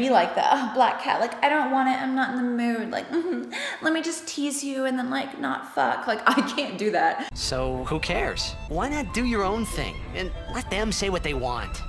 be like the black cat, like, I don't want it, I'm not in the mood, like, let me just tease you and then like not fuck. Like, I can't do that. So who cares? Why not do your own thing and let them say what they want?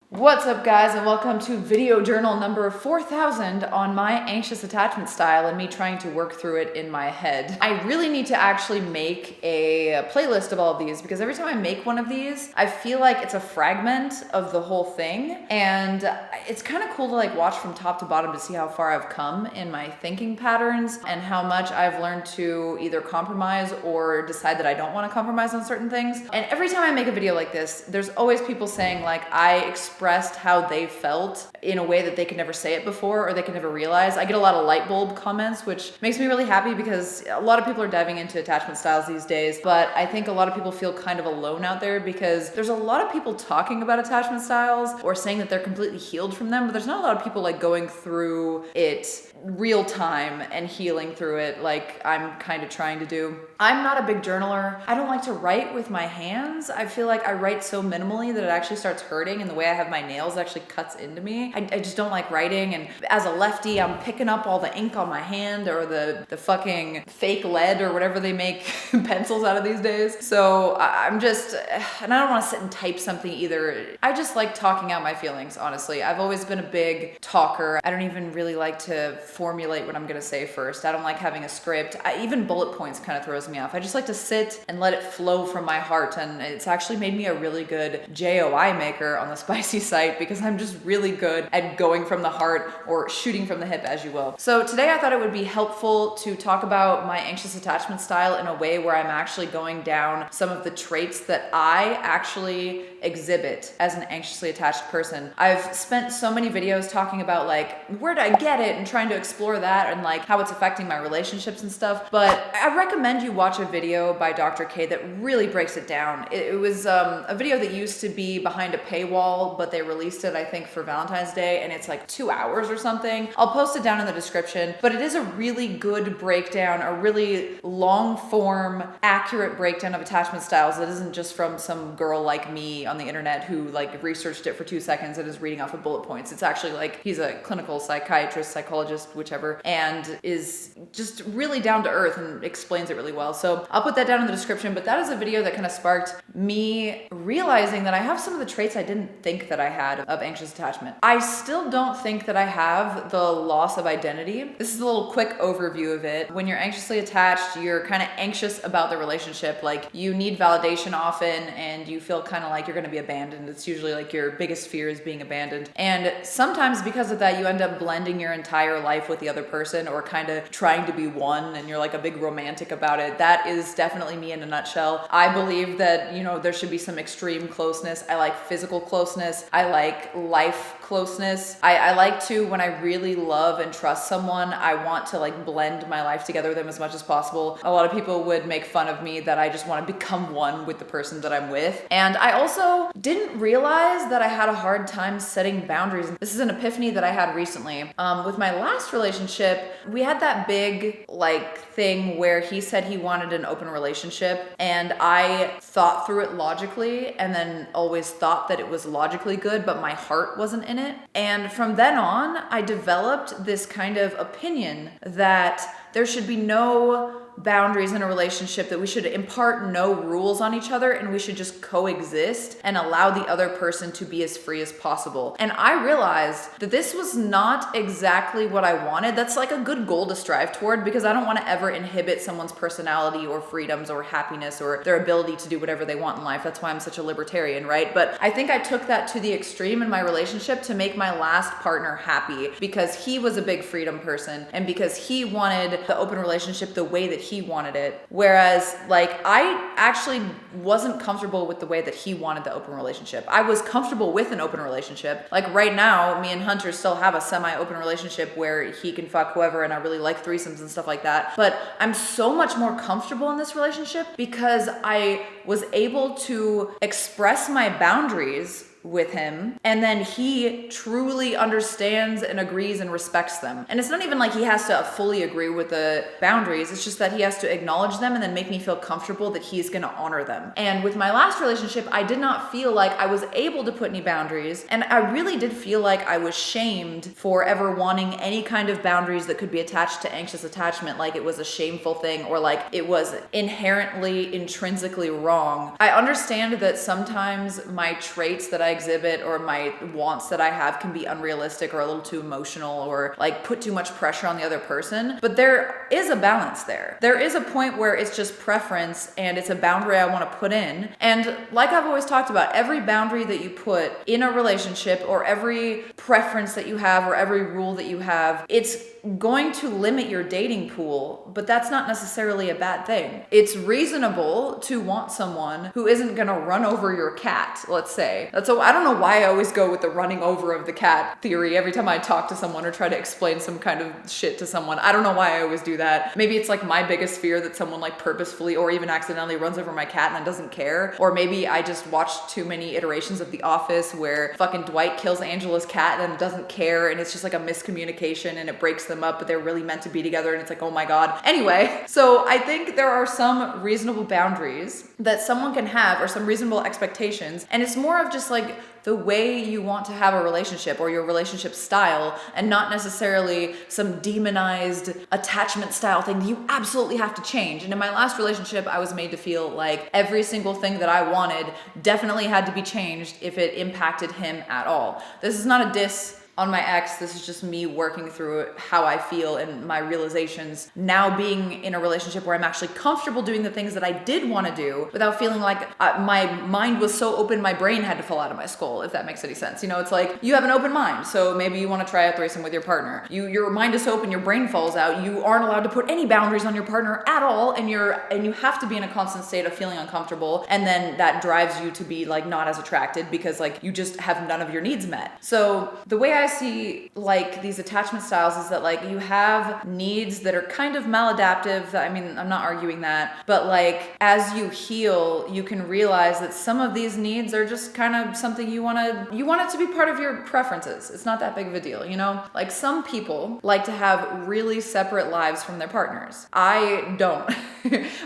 What's up, guys, and welcome to video journal number 4000 on my anxious attachment style and me trying to work through it in my head. I really need to actually make a playlist of all of these because every time I make one of these, I feel like it's a fragment of the whole thing, and it's kind of cool to like watch from top to bottom to see how far I've come in my thinking patterns and how much I've learned to either compromise or decide that I don't want to compromise on certain things. And every time I make a video like this, there's always people saying like I expressed how they felt in a way that they could never say it before or they could never realize. I get a lot of light bulb comments, which makes me really happy because a lot of people are diving into attachment styles these days, but I think a lot of people feel kind of alone out there because there's a lot of people talking about attachment styles or saying that they're completely healed from them, but there's not a lot of people like going through it real time and healing through it like I'm kind of trying to do. I'm not a big journaler. I don't like to write with my hands. I feel like I write so minimally that it actually starts hurting, and the way I have my nails actually cuts into me. I just don't like writing, and as a lefty, I'm picking up all the ink on my hand or the fucking fake lead or whatever they make pencils out of these days. So I'm just, and I don't want to sit and type something either. I just like talking out my feelings, honestly. I've always been a big talker. I don't even really like to formulate what I'm gonna say first. I don't like having a script. Even bullet points kind of throws me off. I just like to sit and let it flow from my heart, and it's actually made me a really good JOI maker on the Spicy site because I'm just really good at going from the heart or shooting from the hip, as you will. So today I thought it would be helpful to talk about my anxious attachment style in a way where I'm actually going down some of the traits that I actually exhibit as an anxiously attached person. I've spent so many videos talking about like where did I get it and trying to explore that and like how it's affecting my relationships and stuff, but I recommend you watch a video by Dr. K that really breaks it down. It was a video that used to be behind a paywall, but they released it I think for Valentine's Day, and it's like 2 hours or something. I'll post it down in the description, but it is a really good breakdown, a really long form, accurate breakdown of attachment styles that isn't just from some girl like me on the internet who like researched it for 2 seconds and is reading off of bullet points. It's actually like he's a clinical psychiatrist, psychologist, whichever, and is just really down to earth and explains it really well. So I'll put that down in the description, but that is a video that kind of sparked me realizing that I have some of the traits I didn't think that I had of anxious attachment. I still don't think that I have the loss of identity. This is a little quick overview of it. When you're anxiously attached, you're kind of anxious about the relationship. Like you need validation often and you feel kind of like you're going to be abandoned. It's usually like your biggest fear is being abandoned. And sometimes because of that, you end up blending your entire life with the other person or kind of trying to be one, and you're like a big romantic about it. That is definitely me in a nutshell. I believe that, you know, there should be some extreme closeness. I like physical closeness. I like life closeness. I like to, when I really love and trust someone, I want to like blend my life together with them as much as possible. A lot of people would make fun of me that I just want to become one with the person that I'm with. And I also didn't realize that I had a hard time setting boundaries. This is an epiphany that I had recently. With my last relationship, we had that big like thing where he said he wanted an open relationship, and I thought through it logically and then always thought that it was logically good, but my heart wasn't in it. And from then on, I developed this kind of opinion that there should be no boundaries in a relationship, that we should impart no rules on each other and we should just coexist and allow the other person to be as free as possible. And I realized that this was not exactly what I wanted. That's like a good goal to strive toward because I don't want to ever inhibit someone's personality or freedoms or happiness or their ability to do whatever they want in life. That's why I'm such a libertarian, right? But I think I took that to the extreme in my relationship to make my last partner happy because he was a big freedom person and because he wanted the open relationship the way that he wanted it. Whereas like I actually wasn't comfortable with the way that he wanted the open relationship. I was comfortable with an open relationship. Like right now, me and Hunter still have a semi-open relationship where he can fuck whoever, and I really like threesomes and stuff like that. But I'm so much more comfortable in this relationship because I was able to express my boundaries with him, and then he truly understands and agrees and respects them. And it's not even like he has to fully agree with the boundaries, it's just that he has to acknowledge them and then make me feel comfortable that he's gonna honor them. And with my last relationship, I did not feel like I was able to put any boundaries, and I really did feel like I was shamed for ever wanting any kind of boundaries that could be attached to anxious attachment, like it was a shameful thing or like it was inherently, intrinsically wrong. I understand that sometimes my traits that I exhibit or my wants that I have can be unrealistic or a little too emotional or like put too much pressure on the other person, but there is a balance there. There is a point where it's just preference and it's a boundary I want to put in. And like I've always talked about, every boundary that you put in a relationship or every preference that you have or every rule that you have, it's going to limit your dating pool, but that's not necessarily a bad thing. It's reasonable to want someone who isn't gonna run over your cat, let's say. So I don't know why I always go with the running over of the cat theory every time I talk to someone or try to explain some kind of shit to someone. I don't know why I always do that. Maybe it's like my biggest fear that someone like purposefully or even accidentally runs over my cat and then doesn't care. Or maybe I just watched too many iterations of The Office where fucking Dwight kills Angela's cat and then doesn't care, and it's just like a miscommunication and it breaks them up, but they're really meant to be together and it's like, oh my God. Anyway, so I think there are some reasonable boundaries that someone can have or some reasonable expectations, and it's more of just like the way you want to have a relationship or your relationship style, and not necessarily some demonized attachment style thing that you absolutely have to change. And in my last relationship, I was made to feel like every single thing that I wanted definitely had to be changed if it impacted him at all. This is not a diss on my ex. This is just me working through how I feel and my realizations now being in a relationship where I'm actually comfortable doing the things that I did want to do without feeling like my mind was so open my brain had to fall out of my skull, if that makes any sense. You know, it's like you have an open mind, so maybe you want to try a threesome with your partner. Your mind is so open, your brain falls out. You aren't allowed to put any boundaries on your partner at all, and you have to be in a constant state of feeling uncomfortable, and then that drives you to be like not as attracted because like you just have none of your needs met. So the way I see like these attachment styles is that like you have needs that are kind of maladaptive. I mean, I'm not arguing that, but like as you heal, you can realize that some of these needs are just kind of something you want it to be part of your preferences. It's not that big of a deal, you know? Like some people like to have really separate lives from their partners. I don't.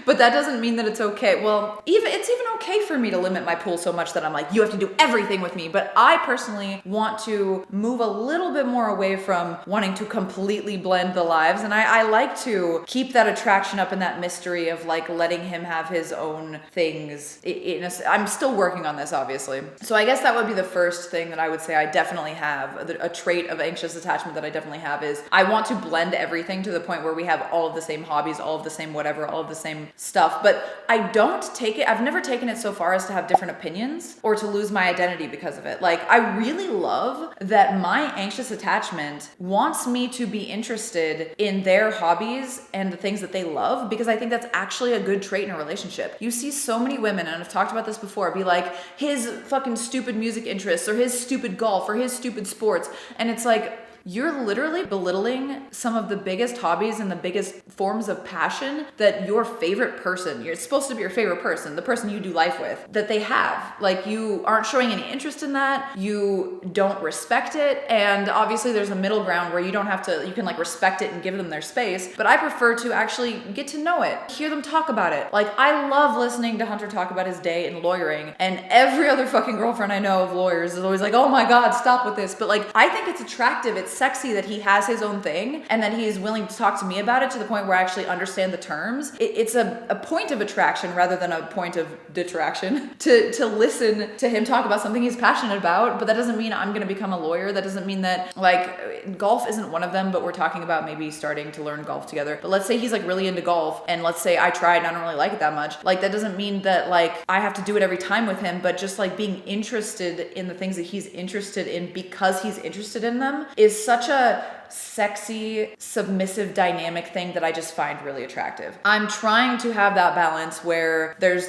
But that doesn't mean that it's okay. Well, it's even okay for me to limit my pool so much that I'm like, you have to do everything with me. But I personally want to move a little bit more away from wanting to completely blend the lives. And I like to keep that attraction up and that mystery of like letting him have his own things. I'm still working on this, obviously. So I guess that would be the first thing that I would say I definitely have. A trait of anxious attachment that I definitely have is I want to blend everything to the point where we have all of the same hobbies, all of the same whatever, all of the same stuff. But I don't take it, I've never taken it so far as to have different opinions or to lose my identity because of it. Like I really love that my anxious attachment wants me to be interested in their hobbies and the things that they love, because I think that's actually a good trait in a relationship. You see so many women, and I've talked about this before, be like his fucking stupid music interests or his stupid golf or his stupid sports. And it's like, you're literally belittling some of the biggest hobbies and the biggest forms of passion that your favorite person, it's supposed to be your favorite person, the person you do life with, that they have. Like you aren't showing any interest in that. You don't respect it. And obviously there's a middle ground where you don't have to, you can like respect it and give them their space. But I prefer to actually get to know it, hear them talk about it. Like I love listening to Hunter talk about his day in lawyering, and every other fucking girlfriend I know of lawyers is always like, oh my God, stop with this. But like, I think it's attractive. It's sexy that he has his own thing and that he's willing to talk to me about it to the point where I actually understand the terms. It's a point of attraction rather than a point of detraction to listen to him talk about something he's passionate about. But that doesn't mean I'm going to become a lawyer. That doesn't mean that like golf isn't one of them, but we're talking about maybe starting to learn golf together. But let's say he's like really into golf, and let's say I tried and I don't really like it that much. Like that doesn't mean that like I have to do it every time with him, but just like being interested in the things that he's interested in because he's interested in them is such a sexy, submissive dynamic thing that I just find really attractive. I'm trying to have that balance where there's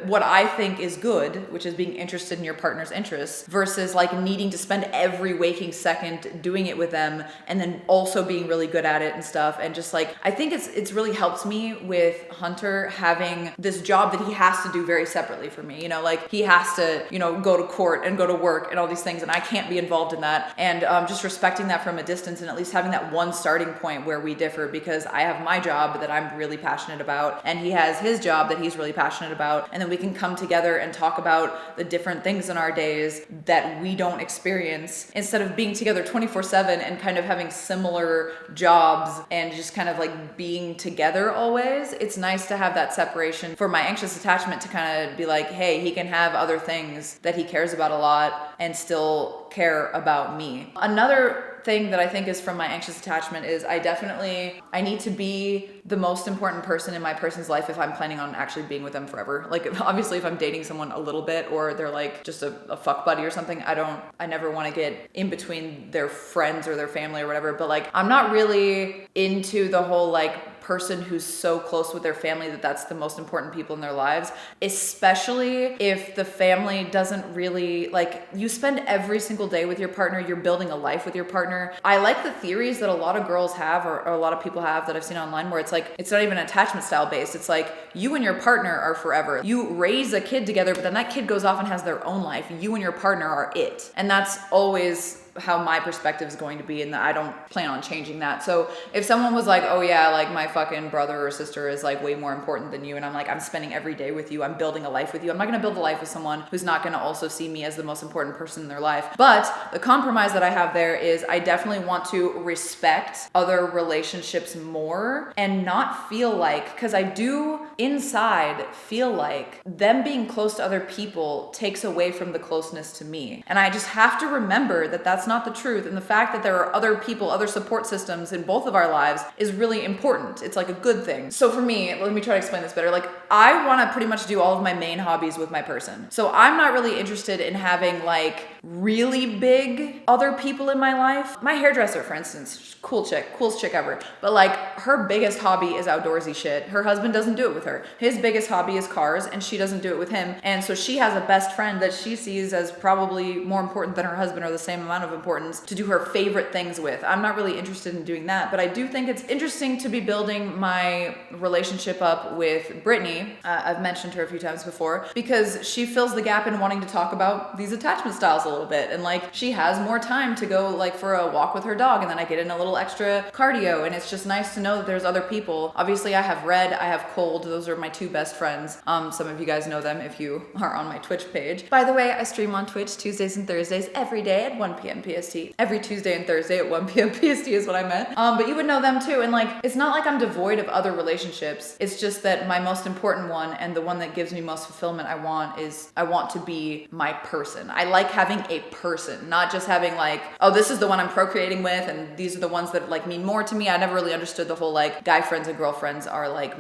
what I think is good, which is being interested in your partner's interests, versus like needing to spend every waking second doing it with them and then also being really good at it and stuff. And just like, I think it's really helped me with Hunter having this job that he has to do very separately for me. You know, like he has to, you know, go to court and go to work and all these things, and I can't be involved in that. And just respecting that from a distance and at least having that one starting point where we differ, because I have my job that I'm really passionate about and he has his job that he's really passionate about. And then we can come together and talk about the different things in our days that we don't experience, instead of being together 24/7 and kind of having similar jobs and just kind of like being together always. It's nice to have that separation for my anxious attachment to kind of be like, hey, he can have other things that he cares about a lot and still care about me. Another thing that I think is from my anxious attachment is I need to be the most important person in my person's life if I'm planning on actually being with them forever. Like obviously if I'm dating someone a little bit or they're like just a fuck buddy or something, I never want to get in between their friends or their family or whatever. But like, I'm not really into the whole like person who's so close with their family that that's the most important people in their lives, especially if the family doesn't really, like, you spend every single day with your partner, you're building a life with your partner. I like the theories that a lot of girls have or a lot of people have that I've seen online where it's like, it's not even attachment style based. It's like you and your partner are forever. You raise a kid together, but then that kid goes off and has their own life. You and your partner are it. And that's always how my perspective is going to be, and that I don't plan on changing that. So if someone was like, oh yeah, like my fucking brother or sister is like way more important than you, and I'm like, I'm spending every day with you, I'm building a life with you, I'm not gonna build a life with someone who's not gonna also see me as the most important person in their life. But the compromise that I have there is I definitely want to respect other relationships more and not feel like, because I do inside feel like them being close to other people takes away from the closeness to me. And I just have to remember that that's not the truth. And the fact that there are other people, other support systems in both of our lives is really important. It's like a good thing. So for me, let me try to explain this better. Like I want to pretty much do all of my main hobbies with my person. So I'm not really interested in having like really big other people in my life. My hairdresser, for instance, coolest chick ever. But like her biggest hobby is outdoorsy shit. Her husband doesn't do it with her. His biggest hobby is cars, and she doesn't do it with him. And so she has a best friend that she sees as probably more important than her husband, or the same amount of importance, to do her favorite things with. I'm not really interested in doing that, but I do think it's interesting to be building my relationship up with Brittany. I've mentioned her a few times before because she fills the gap in wanting to talk about these attachment styles a little bit. And like she has more time to go like for a walk with her dog, and then I get in a little extra cardio, and it's just nice to know that there's other people. Obviously I have Red, I have Cold. Those are my two best friends. Some of you guys know them if you are on my Twitch page. By the way, I stream on Twitch Tuesdays and Thursdays every day at 1 p.m. PST. Every Tuesday and Thursday at 1 p.m. PST is what I meant. But you would know them too. And like, it's not like I'm devoid of other relationships. It's just that my most important one, and the one that gives me most fulfillment, I want to be my person. I like having a person, not just having like, oh, this is the one I'm procreating with, and these are the ones that like mean more to me. I never really understood the whole like guy friends and girlfriends are like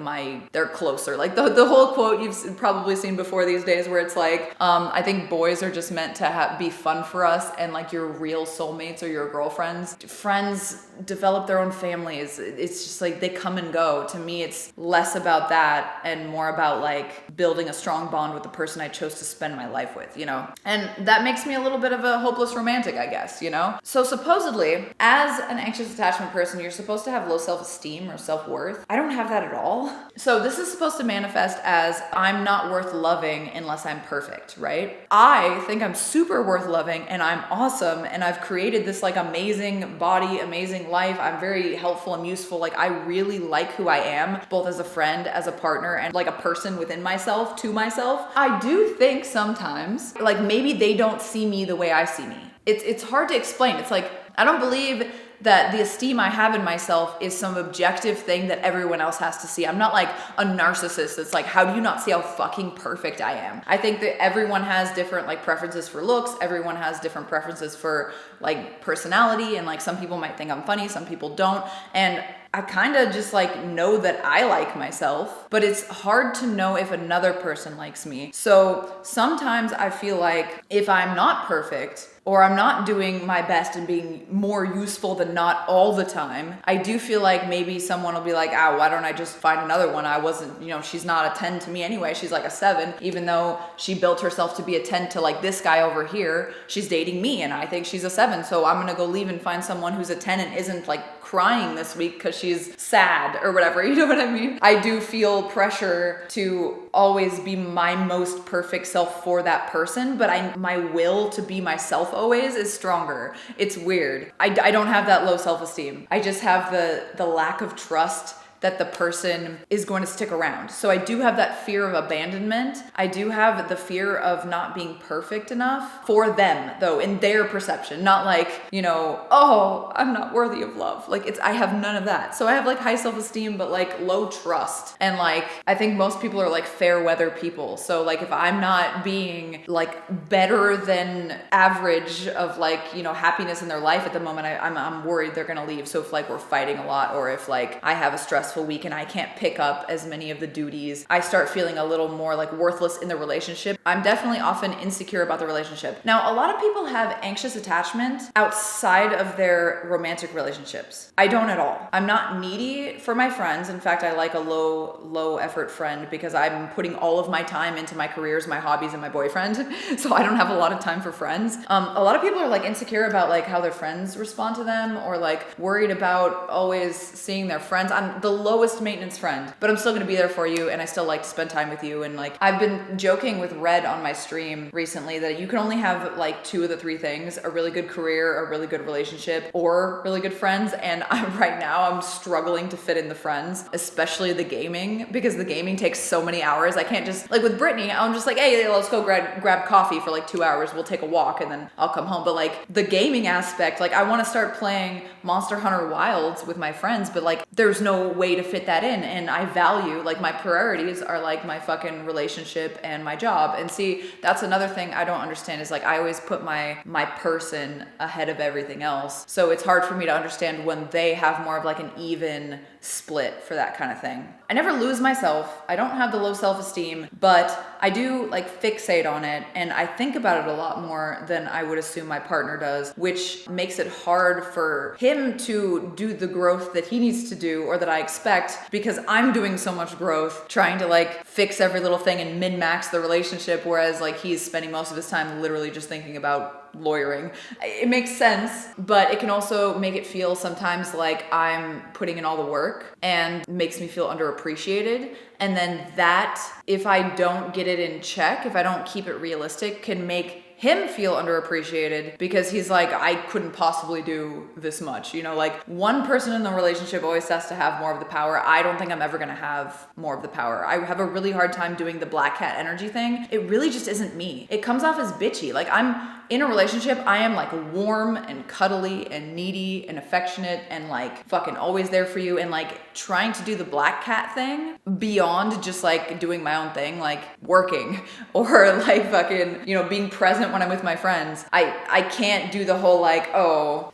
they're closer. Like the whole quote you've probably seen before these days where it's like, I think boys are just meant to be fun for us, and like your real soulmates or your girlfriends. Friends develop their own families. It's just like they come and go. To me, it's less about that and more about like building a strong bond with the person I chose to spend my life with, you know? And that makes me a little bit of a hopeless romantic, I guess, you know? So supposedly, as an anxious attachment person, you're supposed to have low self-esteem or self-worth. I don't have that at all. So this is supposed to manifest as I'm not worth loving unless I'm perfect, right? I think I'm super worth loving and I'm awesome and I've created this like amazing body, amazing life. I'm very helpful, I'm useful. Like I really like who I am, both as a friend, as a partner, and like a person within myself, to myself. I do think sometimes like maybe they don't see me the way I see me. It's hard to explain. It's like, I don't believe that the esteem I have in myself is some objective thing that everyone else has to see. I'm not like a narcissist that's like, how do you not see how fucking perfect I am? I think that everyone has different like preferences for looks. Everyone has different preferences for like personality. And like some people might think I'm funny, some people don't. And I kind of just like know that I like myself, but it's hard to know if another person likes me. So sometimes I feel like if I'm not perfect, or I'm not doing my best and being more useful than not all the time, I do feel like maybe someone will be like, ah, why don't I just find another one? I wasn't, she's not a 10 to me anyway. She's like a 7, even though she built herself to be a 10 to like this guy over here. She's dating me and I think she's a 7. So I'm gonna go leave and find someone who's a 10 and isn't like crying this week because she's sad or whatever. You know what I mean? I do feel pressure to always be my most perfect self for that person, but my will to be myself always is stronger. It's weird. I don't have that low self-esteem. I just have the lack of trust that the person is going to stick around. So I do have that fear of abandonment. I do have the fear of not being perfect enough for them, though, in their perception. Not like, oh, I'm not worthy of love. Like I have none of that. So I have like high self-esteem, but like low trust. And like, I think most people are like fair weather people. So like if I'm not being like better than average of like, happiness in their life at the moment, I'm worried they're gonna leave. So if like we're fighting a lot, or if like I have a stressful week and I can't pick up as many of the duties, I start feeling a little more like worthless in the relationship. I'm definitely often insecure about the relationship. Now, a lot of people have anxious attachment outside of their romantic relationships. I don't at all. I'm not needy for my friends. In fact, I like a low effort friend because I'm putting all of my time into my careers, my hobbies, and my boyfriend. So I don't have a lot of time for friends. A lot of people are like insecure about like how their friends respond to them, or like worried about always seeing their friends. I'm the lowest maintenance friend, but I'm still gonna be there for you, and I still like to spend time with you. And like I've been joking with Red on my stream recently that you can only have like 2 of the 3 things: a really good career, a really good relationship, or really good friends. And right now I'm struggling to fit in the friends, especially the gaming, because the gaming takes so many hours. I can't just like with Brittany, I'm just like, hey, let's go grab coffee for like 2 hours. We'll take a walk and then I'll come home. But like the gaming aspect, like I want to start playing Monster Hunter Wilds with my friends, but like there's no way to fit that in. And I value, like my priorities are like my fucking relationship and my job. And see, that's another thing I don't understand is like I always put my person ahead of everything else. So it's hard for me to understand when they have more of like an even split for that kind of thing. I never lose myself. I don't have the low self-esteem, but I do like fixate on it, and I think about it a lot more than I would assume my partner does, which makes it hard for him to do the growth that he needs to do or that I expect, because I'm doing so much growth trying to like fix every little thing and min-max the relationship, whereas like he's spending most of his time literally just thinking about lawyering. It makes sense, but it can also make it feel sometimes like I'm putting in all the work and makes me feel underappreciated. And then that, if I don't get it in check, if I don't keep it realistic, can make him feel underappreciated because he's like, I couldn't possibly do this much. Like one person in the relationship always has to have more of the power. I don't think I'm ever gonna have more of the power. I have a really hard time doing the black cat energy thing. It really just isn't me. It comes off as bitchy. Like I'm in a relationship, I am like warm and cuddly and needy and affectionate and like fucking always there for you, and like trying to do the black cat thing beyond just like doing my own thing, like working or like fucking, being present when I'm with my friends. I can't do the whole like, no,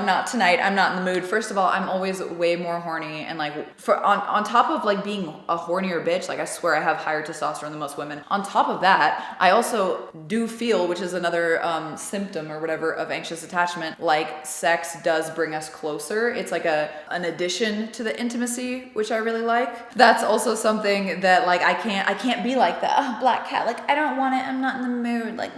not tonight. I'm not in the mood. First of all, I'm always way more horny, and like on top of like being a hornier bitch, like I swear I have higher testosterone than most women. On top of that, I also do feel, which is another symptom or whatever of anxious attachment, like sex does bring us closer. It's like an addition to the intimacy, which I really like. That's also something that like I can't be like the black cat, like I don't want it, I'm not in the mood, like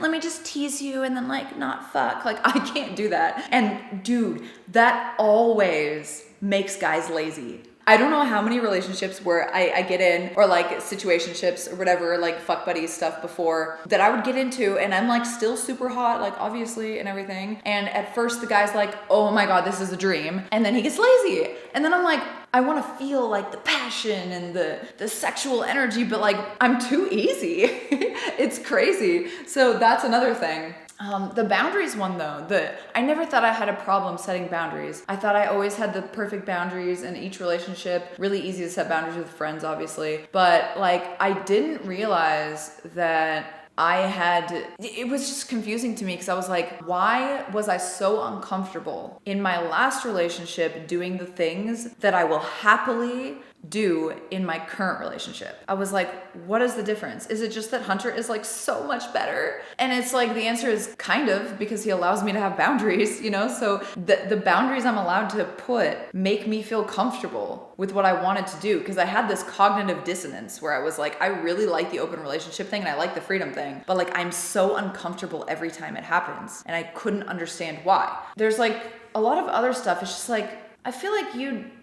let me just tease you and then like not fuck. Like I can't do that. And dude, that always makes guys lazy. I don't know how many relationships where I get in, or like situationships or whatever, like fuck buddy stuff before, that I would get into, and I'm like still super hot, like obviously and everything. And at first the guy's like, oh my God, this is a dream. And then he gets lazy. And then I'm like, I want to feel like the passion and the sexual energy, but like I'm too easy. It's crazy. So that's another thing. The boundaries one though, I never thought I had a problem setting boundaries. I thought I always had the perfect boundaries in each relationship. Really easy to set boundaries with friends, obviously. But like, I didn't realize that it was just confusing to me because I was like, why was I so uncomfortable in my last relationship doing the things that I will happily do in my current relationship? I was like, what is the difference? Is it just that Hunter is like so much better? And it's like, the answer is kind of, because he allows me to have boundaries, you know? So the boundaries I'm allowed to put make me feel comfortable with what I wanted to do. Because I had this cognitive dissonance where I was like, I really like the open relationship thing and I like the freedom thing, but like I'm so uncomfortable every time it happens. And I couldn't understand why. There's like a lot of other stuff. It's just like, I feel like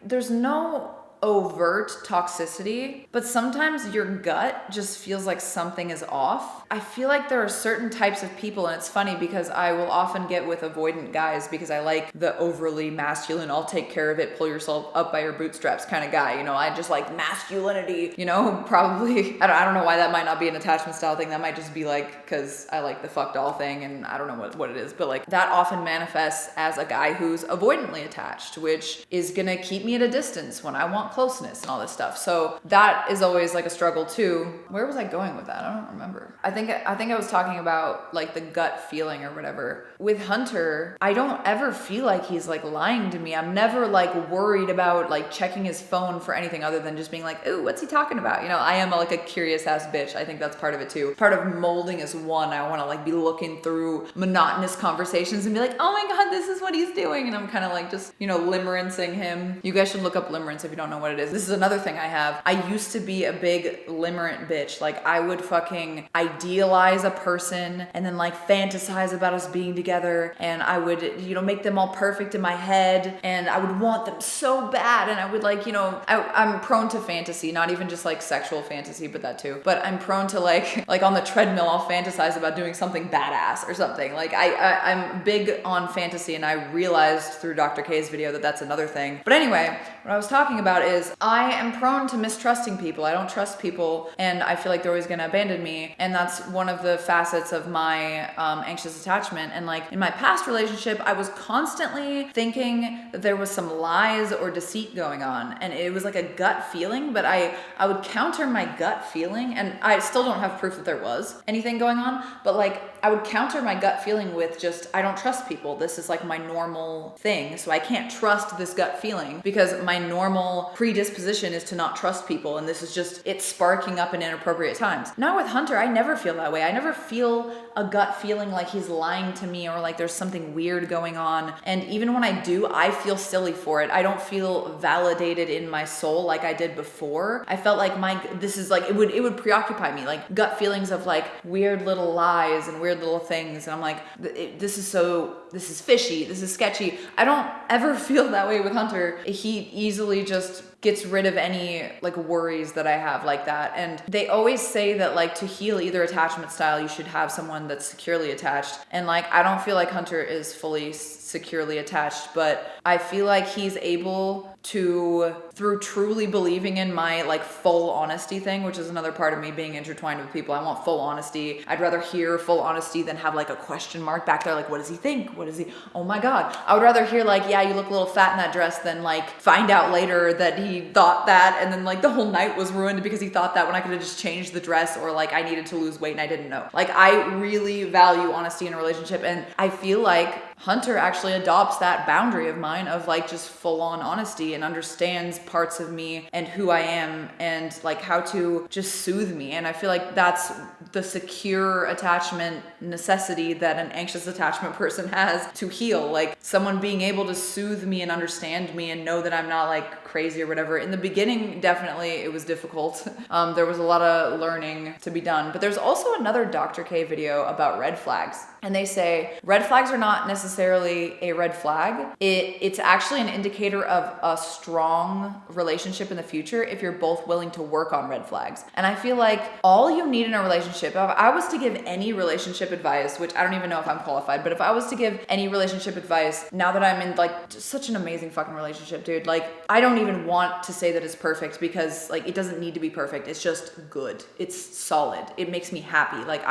there's no overt toxicity, but sometimes your gut just feels like something is off. I feel like there are certain types of people, and it's funny because I will often get with avoidant guys because I like the overly masculine, I'll take care of it, pull yourself up by your bootstraps kind of guy. You know, I just like masculinity, you know, probably. I don't know why that might not be an attachment style thing. That might just be like, because I like the fuck doll thing and I don't know what it is, but like that often manifests as a guy who's avoidantly attached, which is gonna keep me at a distance when I want closeness and all this stuff. So that is always like a struggle too. Where was I going with that? I don't remember. I think I was talking about like the gut feeling or whatever. With Hunter, I don't ever feel like he's like lying to me. I'm never like worried about like checking his phone for anything other than just being like, ooh, what's he talking about? You know, I am like a curious ass bitch. I think that's part of it too. Part of molding is one, I want to like be looking through monotonous conversations and be like, oh my God, this is what he's doing. And I'm kind of like just, you know, limerence-ing him. You guys should look up limerence if you don't know what it is. This is another thing I have. I used to be a big limerent bitch. Like I would fucking idealize a person and then like fantasize about us being together, and I would, you know, make them all perfect in my head, and I would want them so bad, and I would like, you know, I'm prone to fantasy, not even just like sexual fantasy, but that too. But I'm prone to like on the treadmill, I'll fantasize about doing something badass or something. Like I'm big on fantasy, and I realized through Dr. K's video that that's another thing. But anyway, what I was talking about is I am prone to mistrusting people. I don't trust people, and I feel like they're always gonna abandon me. And that's one of the facets of my anxious attachment. And like in my past relationship, I was constantly thinking that there was some lies or deceit going on. And it was like a gut feeling, but I would counter my gut feeling, and I still don't have proof that there was anything going on, but like I would counter my gut feeling with just, I don't trust people. This is like my normal thing. So I can't trust this gut feeling because my normal predisposition is to not trust people. And this is just, it's sparking up in inappropriate times. Now with Hunter, I never feel that way. I never feel a gut feeling like he's lying to me or like there's something weird going on. And even when I do, I feel silly for it. I don't feel validated in my soul like I did before. I felt like this is like, it would preoccupy me, like gut feelings of like weird little lies and weird little things. And I'm like, this is fishy. This is sketchy. I don't ever feel that way with Hunter. He easily just gets rid of any like worries that I have like that. And they always say that like to heal either attachment style, you should have someone that's securely attached. And like, I don't feel like Hunter is fully securely attached, but I feel like he's able to, through truly believing in my like full honesty thing, which is another part of me being intertwined with people. I want full honesty. I'd rather hear full honesty than have like a question mark back there. Like, what does he think? What is he? Oh my God. I would rather hear like, yeah, you look a little fat in that dress than like find out later that he thought that. And then like the whole night was ruined because he thought that when I could have just changed the dress, or like I needed to lose weight and I didn't know. Like I really value honesty in a relationship. And I feel like Hunter actually adopts that boundary of mine of like just full on honesty and understands parts of me and who I am and like how to just soothe me. And I feel like that's the secure attachment necessity that an anxious attachment person has to heal. Like someone being able to soothe me and understand me and know that I'm not like crazy or whatever. In the beginning, definitely it was difficult. There was a lot of learning to be done, but there's also another Dr. K video about red flags. And they say red flags are not necessarily a red flag. It's actually an indicator of a strong relationship in the future if you're both willing to work on red flags. And I feel like all you need in a relationship, if I was to give any relationship advice, which I don't even know if I'm qualified, but if I was to give any relationship advice, now that I'm in like such an amazing fucking relationship, dude, like I don't even want to say that it's perfect because like it doesn't need to be perfect. It's just good. It's solid. It makes me happy. Like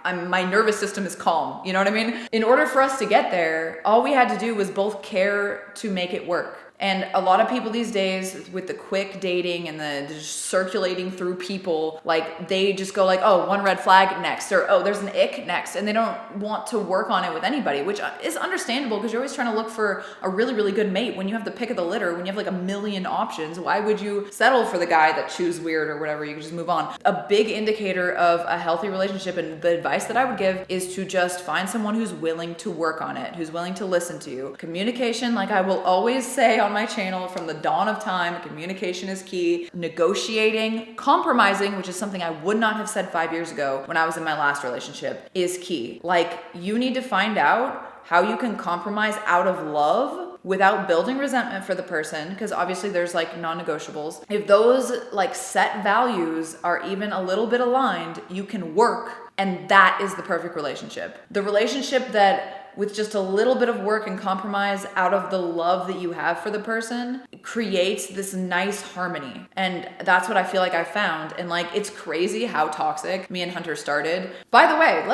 my nervous system is calm. You know what I mean? In order for us to get there, all we had to do was both care to make it work. And a lot of people these days with the quick dating and the just circulating through people, like they just go like, oh, one red flag next, or oh, there's an ick next. And they don't want to work on it with anybody, which is understandable because you're always trying to look for a really, really good mate. When you have the pick of the litter, when you have like a million options, why would you settle for the guy that chews weird or whatever? You can just move on. A big indicator of a healthy relationship, and the advice that I would give, is to just find someone who's willing to work on it, who's willing to listen to you. Communication, like I will always say on my channel from the dawn of time, communication is key. Negotiating, compromising, which is something I would not have said 5 years ago when I was in my last relationship, is key. Like you need to find out how you can compromise out of love without building resentment for the person, because obviously there's like non-negotiables. If those like set values are even a little bit aligned, you can work, and that is the perfect relationship. The relationship that with just a little bit of work and compromise out of the love that you have for the person creates this nice harmony. And that's what I feel like I found. And like, it's crazy how toxic me and Hunter started. By the way,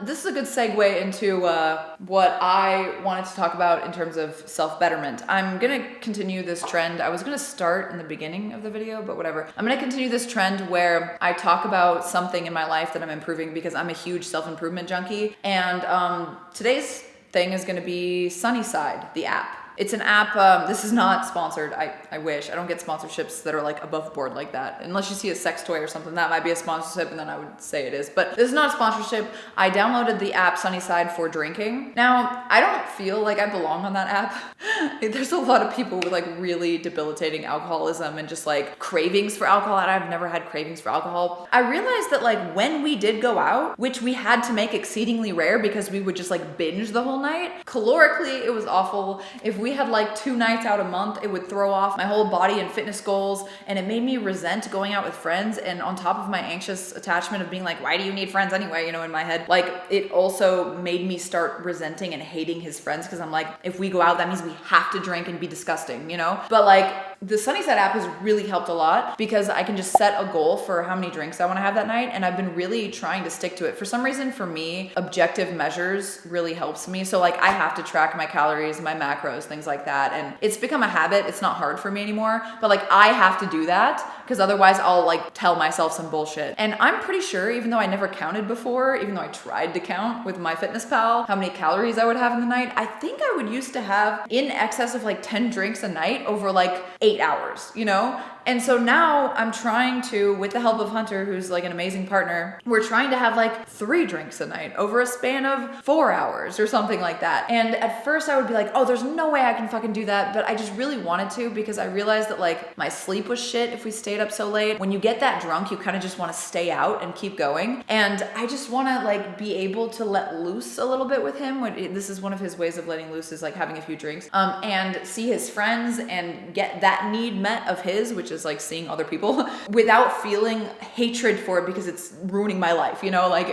this is a good segue into what I wanted to talk about in terms of self-betterment. I'm gonna continue this trend. I was gonna start in the beginning of the video, but whatever. I'm gonna continue this trend where I talk about something in my life that I'm improving because I'm a huge self-improvement junkie. And today's thing is going to be Sunnyside, the app. It's an app, this is not sponsored, I wish. I don't get sponsorships that are like above board like that. Unless you see a sex toy or something, that might be a sponsorship and then I would say it is. But this is not a sponsorship. I downloaded the app Sunnyside for drinking. Now, I don't feel like I belong on that app. There's a lot of people with like really debilitating alcoholism and just like cravings for alcohol, and I've never had cravings for alcohol. I realized that like when we did go out, which we had to make exceedingly rare because we would just like binge the whole night, calorically it was awful. If we had like 2 nights out a month, it would throw off my whole body and fitness goals, and it made me resent going out with friends. And on top of my anxious attachment of being like, why do you need friends anyway, you know, in my head, like it also made me start resenting and hating his friends, because I'm like, if we go out, that means we have to drink and be disgusting, you know? But like the Sunnyside app has really helped a lot because I can just set a goal for how many drinks I want to have that night, and I've been really trying to stick to it. For some reason, for me, objective measures really helps me. So like I have to track my calories, my macros, things like that, and it's become a habit. It's not hard for me anymore, but like I have to do that because otherwise I'll like tell myself some bullshit. And I'm pretty sure, even though I never counted before, even though I tried to count with MyFitnessPal how many calories I would have in the night, I think I would used to have in excess of like 10 drinks a night over like 8 hours, you know? And so now I'm trying to, with the help of Hunter, who's like an amazing partner, we're trying to have like 3 drinks a night over a span of 4 hours or something like that. And at first I would be like, oh, there's no way I can fucking do that. But I just really wanted to, because I realized that like my sleep was shit if we stayed up so late. When you get that drunk, you kind of just want to stay out and keep going. And I just want to like be able to let loose a little bit with him. This is one of his ways of letting loose, is like having a few drinks, and see his friends and get that need met of his, which is like seeing other people, without feeling hatred for it because it's ruining my life, you know, like,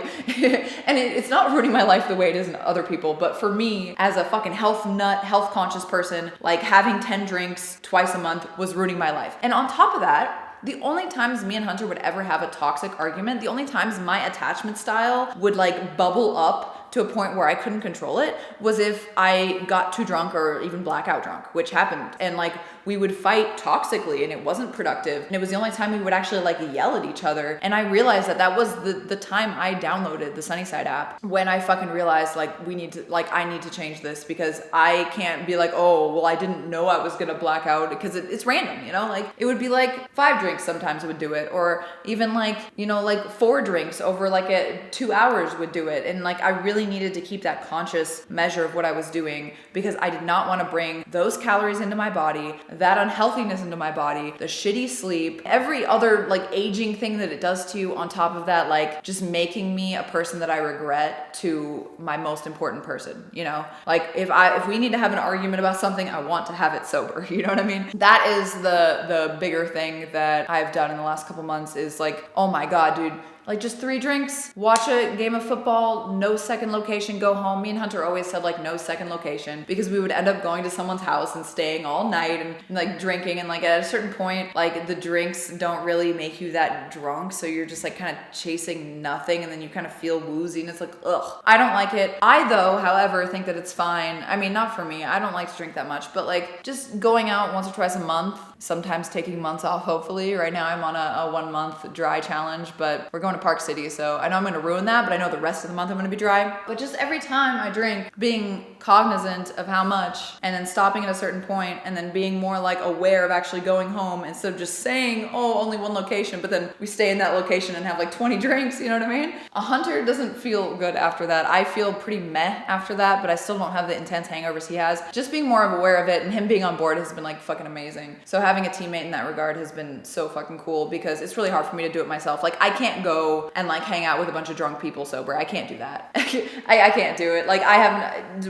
and it's not ruining my life the way it is in other people, but for me as a fucking health nut, health conscious person, like having 10 drinks twice a month was ruining my life. And on top of that, the only times me and Hunter would ever have a toxic argument, the only times my attachment style would like bubble up to a point where I couldn't control it, was if I got too drunk or even blackout drunk, which happened. And like we would fight toxically and it wasn't productive. And it was the only time we would actually like yell at each other. And I realized that that was the time I downloaded the Sunnyside app, when I fucking realized like I need to change this, because I can't be like, oh, well, I didn't know I was gonna black out, because it's random, you know, like it would be like 5 drinks sometimes would do it, or even like, you know, like 4 drinks over like 2 hours would do it. And like I really needed to keep that conscious measure of what I was doing, because I did not want to bring those calories into my body, that unhealthiness into my body, the shitty sleep, every other like aging thing that it does to you, on top of that, like just making me a person that I regret to my most important person, you know? Like if we need to have an argument about something, I want to have it sober, you know what I mean? That is the bigger thing that I've done in the last couple months, is like, oh my God, dude, Like just 3 drinks, watch a game of football, no second location, go home. Me and Hunter always said like no second location because we would end up going to someone's house and staying all night and like drinking, and like at a certain point, like the drinks don't really make you that drunk. So you're just like kind of chasing nothing, and then you kind of feel woozy and it's like, ugh. I don't like it. I though, however, think that it's fine. I mean, not for me. I don't like to drink that much, but like just going out once or twice a month, sometimes taking months off, hopefully. Right now I'm on a 1 month dry challenge, but we're going to Park City, so I know I'm gonna ruin that, but I know the rest of the month I'm gonna be dry. But just every time I drink, being cognizant of how much, and then stopping at a certain point, and then being more like aware of actually going home instead of just saying, oh, only 1 location, but then we stay in that location and have like 20 drinks, you know what I mean? A Hunter doesn't feel good after that. I feel pretty meh after that, but I still don't have the intense hangovers he has. Just being more aware of it and him being on board has been like fucking amazing. So having a teammate in that regard has been so fucking cool, because it's really hard for me to do it myself. Like I can't go and like hang out with a bunch of drunk people sober. I can't do that. I can't do it. Like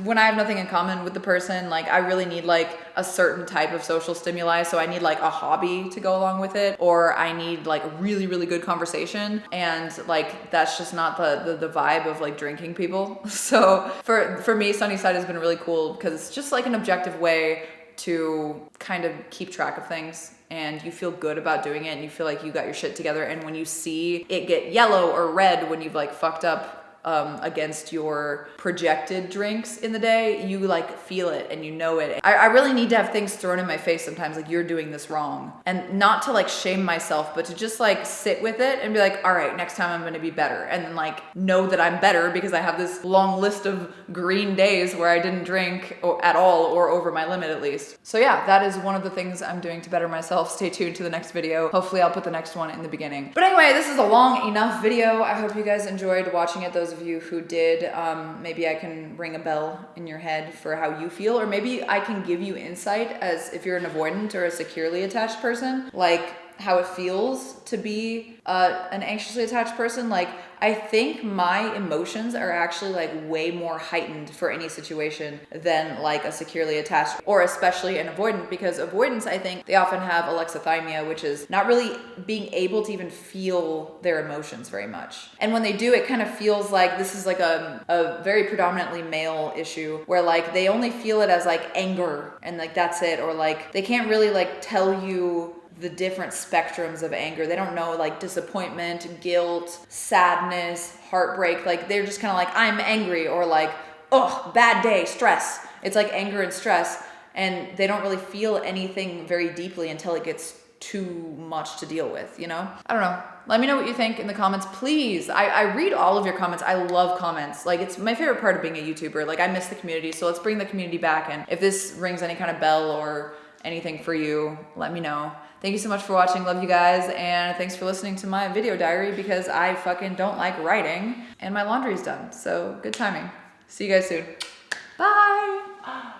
when I have nothing in common with the person, like I really need like a certain type of social stimuli. So I need like a hobby to go along with it, or I need like really, really good conversation. And like, that's just not the vibe of like drinking people. So for me, Sunnyside has been really cool because it's just like an objective way to kind of keep track of things, and you feel good about doing it, and you feel like you got your shit together. And when you see it get yellow or red when you've like fucked up against your projected drinks in the day, you like feel it and you know it. I really need to have things thrown in my face sometimes, like you're doing this wrong, and not to like shame myself, but to just like sit with it and be like, all right, next time I'm gonna be better, and then like know that I'm better because I have this long list of green days where I didn't drink at all or over my limit at least. So yeah, that is one of the things I'm doing to better myself. Stay tuned to the next video. Hopefully I'll put the next one in the beginning. But anyway, this is a long enough video. I hope you guys enjoyed watching it. Those of you who did, maybe I can ring a bell in your head for how you feel, or maybe I can give you insight as if you're an avoidant or a securely attached person, like how it feels to be an anxiously attached person. Like I think my emotions are actually like way more heightened for any situation than like a securely attached, or especially an avoidant, because avoidants, I think they often have alexithymia, which is not really being able to even feel their emotions very much. And when they do, it kind of feels like this is like a very predominantly male issue, where like they only feel it as like anger and like that's it, or like they can't really like tell you the different spectrums of anger. They don't know like disappointment, guilt, sadness, heartbreak. Like they're just kind of like, I'm angry, or like, oh, bad day, stress. It's like anger and stress, and they don't really feel anything very deeply until it gets too much to deal with, you know? I don't know. Let me know what you think in the comments, please. I read all of your comments. I love comments. Like it's my favorite part of being a YouTuber. Like I miss the community, so let's bring the community back. And if this rings any kind of bell or anything for you, let me know. Thank you so much for watching. Love you guys. And thanks for listening to my video diary, because I fucking don't like writing and my laundry's done. So good timing. See you guys soon. Bye.